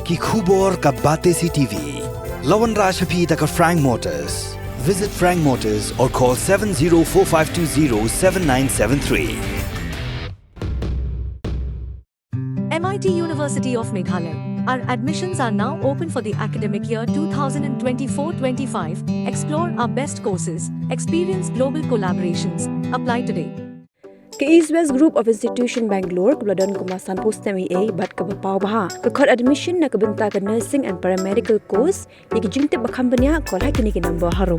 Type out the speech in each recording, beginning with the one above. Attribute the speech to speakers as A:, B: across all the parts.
A: ki khubor ka bate si TV. Lawan Rashaphi taka Frank Motors. Visit Frank Motors or call 7045207973.
B: MIT University of Meghalaya. Our admissions are now open for the academic year 2024-25. Explore our best courses, experience global collaborations. Apply today.
C: Ke East West Group of Institution Bangalore kebeladon kemasan post MA bat ke bapau baha ke kod admission na kebenta ke nursing and paramedical course yang jingte bakambanya kol hakini ke number harum.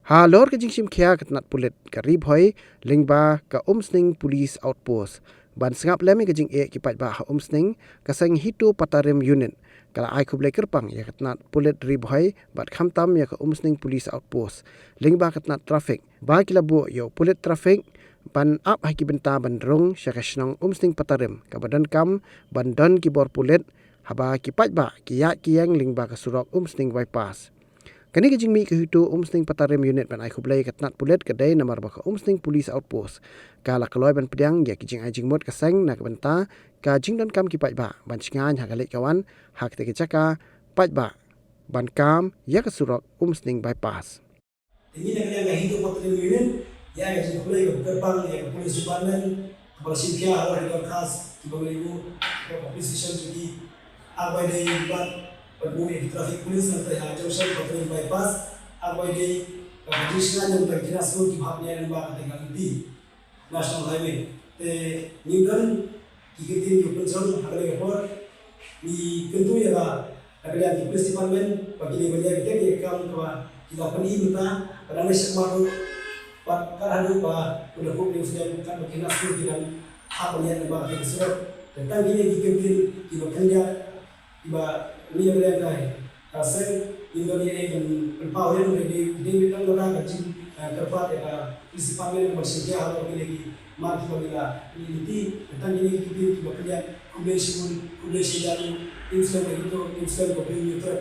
D: Halor ke jingsim khia ke nat pulit ke rib hoi lingba ke Umsning police outpost ban sengap lemi ke jing ki pat ba Umsning ke seng Hito Patarim unit kala ai Khublei kerpang ya ketnat pulit rib hoi bat khamtam ya ke Umsning police outpost lingba ketnat traffic ba kilabu yo pulit traffic ban ap haki benta bandrung syakashnong Umsning Patarim ke badan kam bandon ki bor pulit haba ki pat ba ki ya ki yang lingba ke surok Umsning bypass. Kani ke jingmi ke Hito Umsning Patarim unit ban ai Khublei ketnat pulit kedai nomor ba ke Umsning police outpost kala keloi ban pedang ya ki jing ai jingmot ke seng na ke benta ka jingdon kam ki pat ba ban Shngain ha galik kawan hak te ke caka pat ba ban kam ya ke surok Umsning bypass.
E: Ini dengan yang Hito Patarim unit ya yang Khublei ke gerbang ya ke polis department kepala simkia awal di khas di bawah ke police station jadi abai dari buat Pembunuh trafik polis sampai junction Patarim bypass abai di Shngain yang berkena Skul di bawahnya yang bawa dengan di national highway. Te Newton kikitin di penjuru agak ekor di kentu ya lah agak di police department bagi dia beli kita dia kam kawa kita peni minta pada masa malu pak karadu ba udah Khublei sudah bukan berkena Skul dengan apa yang bawa kita surat tentang ini dikentin di bekerja iba ni yang berangkai kasih Indonesia yang berpower yang di mitang orang kecil terpat ya prinsipalnya bersedia kalau lagi mari kita ini tentang ini kita bekerja Khublei Skul Khublei Skul Umsning itu Umsning Khublei itu